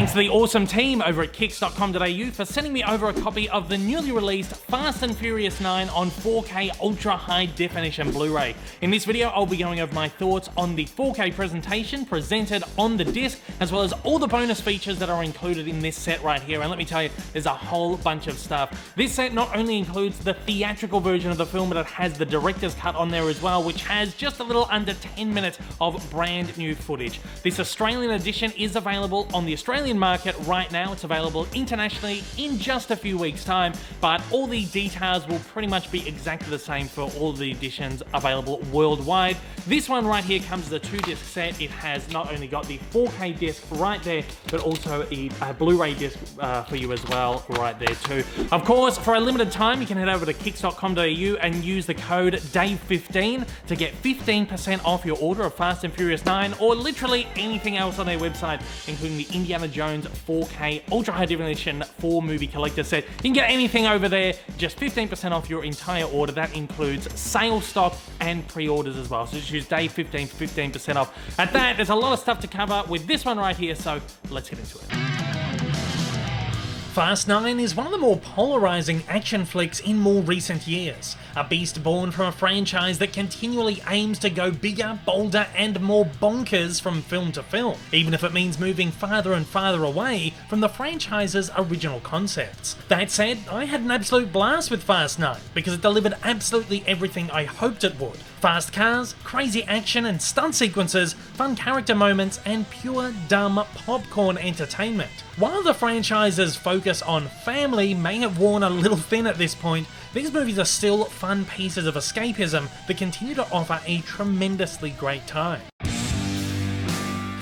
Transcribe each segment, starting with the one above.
Thanks to the awesome team over at kicks.com.au for sending me over a copy of the newly released Fast and Furious 9 on 4K Ultra High Definition Blu-ray. In this video, I'll be going over my thoughts on the 4K presentation presented on the disc, as well as all the bonus features that are included in this set right here. And let me tell you, there's a whole bunch of stuff. This set not only includes the theatrical version of the film, but it has the director's cut on there as well, which has just a little under 10 minutes of brand new footage. This Australian edition is available on the Australian market right now. It's available internationally in just a few weeks' time, but all the details will pretty much be exactly the same for all the editions available worldwide. This one right here comes as a 2-disc set. It has not only got the 4K disc right there, but also a Blu-ray disc for you as well right there too. Of course, for a limited time, you can head over to kicks.com.au and use the code DAVE15 to get 15% off your order of Fast and Furious 9 or literally anything else on their website, including the Indiana Jones 4K Ultra High Definition 4-movie collector set. You can get anything over there, just 15% off your entire order. That includes sale stock and pre-orders as well. So just use DAVE15 for 15% off. At that, there's a lot of stuff to cover with this one right here, so let's get into it. Fast 9 is one of the more polarizing action flicks in more recent years. A beast born from a franchise that continually aims to go bigger, bolder, and more bonkers from film to film, even if it means moving farther and farther away from the franchise's original concepts. That said, I had an absolute blast with Fast 9 because it delivered absolutely everything I hoped it would. Fast cars, crazy action and stunt sequences, fun character moments, and pure dumb popcorn entertainment. While the franchise's focus on family may have worn a little thin at this point, these movies are still fun pieces of escapism that continue to offer a tremendously great time.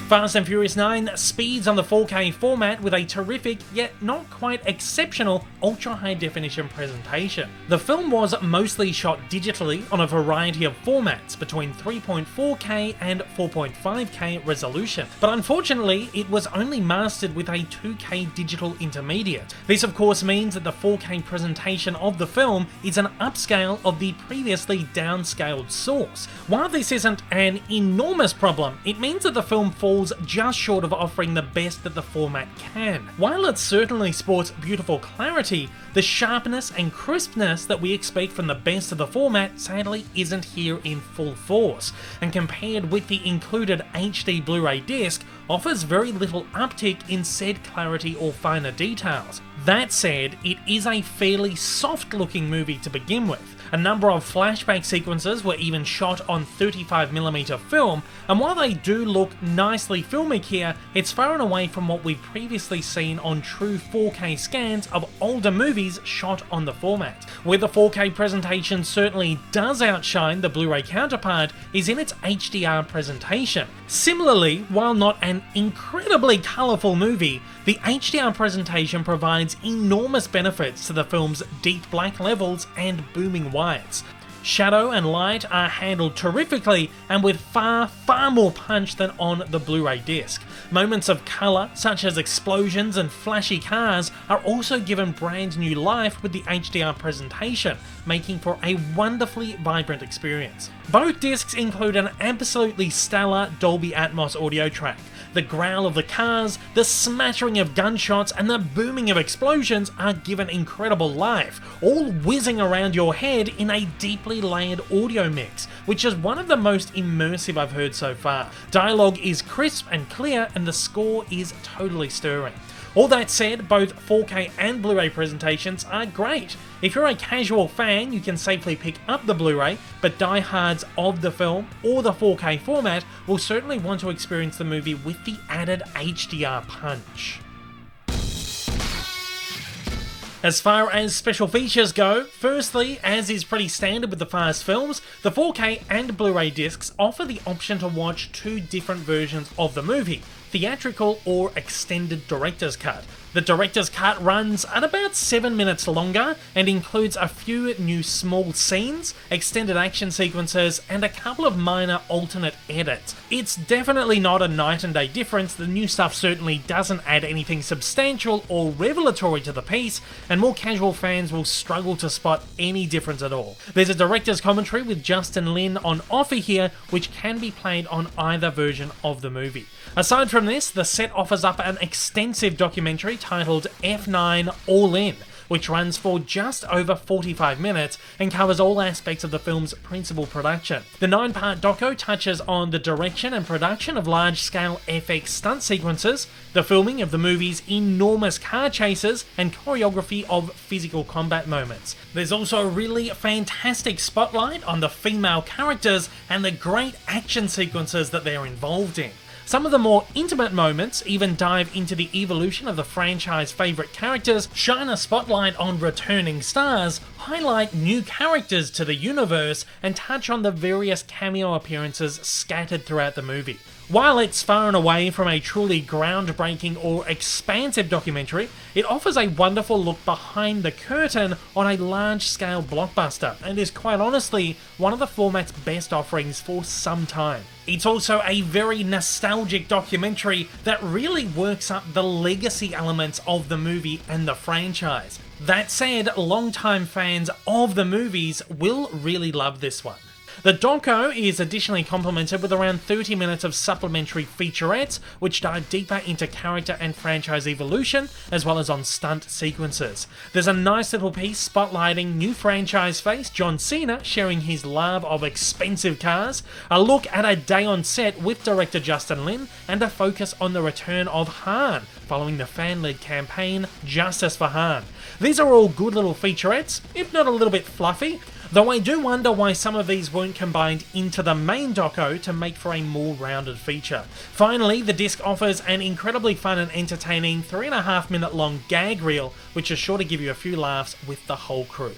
Fast and Furious 9 speeds on the 4K format with a terrific, yet not quite exceptional, ultra-high definition presentation. The film was mostly shot digitally on a variety of formats between 3.4K and 4.5K resolution, but unfortunately it was only mastered with a 2K digital intermediate. This of course means that the 4K presentation of the film is an upscale of the previously downscaled source. While this isn't an enormous problem, it means that the film falls just short of offering the best that the format can. While it certainly sports beautiful clarity, the sharpness and crispness that we expect from the best of the format sadly isn't here in full force, and compared with the included HD Blu-ray disc, offers very little uptick in said clarity or finer details. That said, it is a fairly soft-looking movie to begin with. A number of flashback sequences were even shot on 35mm film, and while they do look nicely filmic here, it's far and away from what we've previously seen on true 4K scans of older movies shot on the format. Where the 4K presentation certainly does outshine the Blu-ray counterpart is in its HDR presentation. Similarly, while not an incredibly colourful movie, the HDR presentation provides enormous benefits to the film's deep black levels and booming whites. Shadow and light are handled terrifically and with far more punch than on the Blu-ray disc. Moments of colour, such as explosions and flashy cars, are also given brand new life with the HDR presentation, making for a wonderfully vibrant experience. Both discs include an absolutely stellar Dolby Atmos audio track. The growl of the cars, the smattering of gunshots, and the booming of explosions are given incredible life, all whizzing around your head in a deeply layered audio mix, which is one of the most immersive I've heard so far. Dialogue is crisp and clear, and the score is totally stirring. All that said, both 4K and Blu-ray presentations are great. If you're a casual fan, you can safely pick up the Blu-ray, but diehards of the film or the 4K format will certainly want to experience the movie with the added HDR punch. As far as special features go, firstly, as is pretty standard with the Fast films, the 4K and Blu-ray discs offer the option to watch two different versions of the movie, theatrical or extended director's cut. The director's cut runs at about 7 minutes longer and includes a few new small scenes, extended action sequences, and a couple of minor alternate edits. It's definitely not a night and day difference. The new stuff certainly doesn't add anything substantial or revelatory to the piece, and more casual fans will struggle to spot any difference at all. There's a director's commentary with Justin Lin on offer here, which can be played on either version of the movie. Aside from this, the set offers up an extensive documentary titled F9 All In, which runs for just over 45 minutes and covers all aspects of the film's principal production. The 9-part doco touches on the direction and production of large-scale FX stunt sequences, the filming of the movie's enormous car chases, and choreography of physical combat moments. There's also a really fantastic spotlight on the female characters and the great action sequences that they're involved in. Some of the more intimate moments even dive into the evolution of the franchise favourite characters, shine a spotlight on returning stars, highlight new characters to the universe, and touch on the various cameo appearances scattered throughout the movie. While it's far and away from a truly groundbreaking or expansive documentary, it offers a wonderful look behind the curtain on a large-scale blockbuster, and is quite honestly one of the format's best offerings for some time. It's also a very nostalgic documentary that really works up the legacy elements of the movie and the franchise. That said, longtime fans of the movies will really love this one. The doco is additionally complemented with around 30 minutes of supplementary featurettes, which dive deeper into character and franchise evolution, as well as on stunt sequences. There's a nice little piece spotlighting new franchise face John Cena sharing his love of expensive cars, a look at a day on set with director Justin Lin, and a focus on the return of Han, following the fan-led campaign Justice for Han. These are all good little featurettes, if not a little bit fluffy, though I do wonder why some of these weren't combined into the main doco to make for a more rounded feature. Finally, the disc offers an incredibly fun and entertaining 3.5 minute long gag reel, which is sure to give you a few laughs with the whole crew.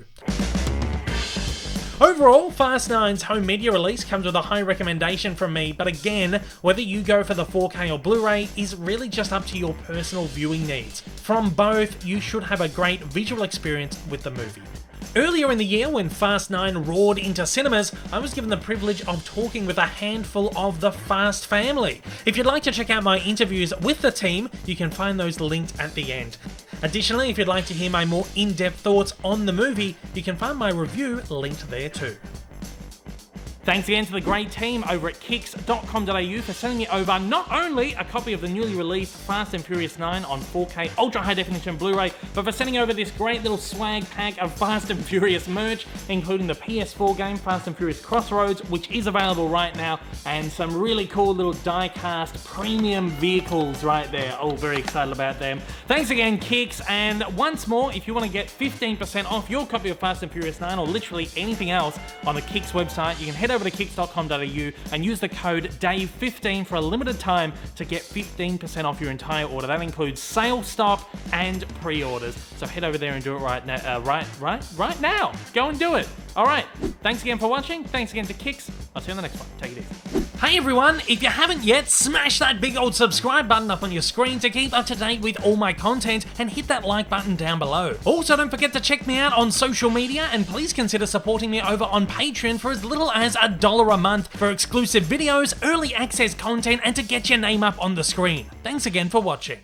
Overall, Fast 9's home media release comes with a high recommendation from me, but again, whether you go for the 4K or Blu-ray is really just up to your personal viewing needs. From both, you should have a great visual experience with the movie. Earlier in the year, when Fast 9 roared into cinemas, I was given the privilege of talking with a handful of the Fast family. If you'd like to check out my interviews with the team, you can find those linked at the end. Additionally, if you'd like to hear my more in-depth thoughts on the movie, you can find my review linked there too. Thanks again to the great team over at kicks.com.au for sending me over not only a copy of the newly released Fast and Furious 9 on 4K Ultra High Definition Blu-ray, but for sending over this great little swag pack of Fast and Furious merch, including the PS4 game Fast and Furious Crossroads, which is available right now, and some really cool little die-cast premium vehicles right there. Oh, very excited about them. Thanks again, Kicks, and once more, if you want to get 15% off your copy of Fast and Furious 9 or literally anything else on the Kicks website, you can head over to kicks.com.au and use the code DAVE15 for a limited time to get 15% off your entire order. That includes sale stop and pre-orders. So head over there and do it right now. Right now. Go and do it. All right. Thanks again for watching. Thanks again to Kicks. I'll see you on the next one. Take it easy. Hey everyone, if you haven't yet, smash that big old subscribe button up on your screen to keep up to date with all my content, and hit that like button down below. Also, don't forget to check me out on social media, and please consider supporting me over on Patreon for as little as $1 a month for exclusive videos, early access content, and to get your name up on the screen. Thanks again for watching.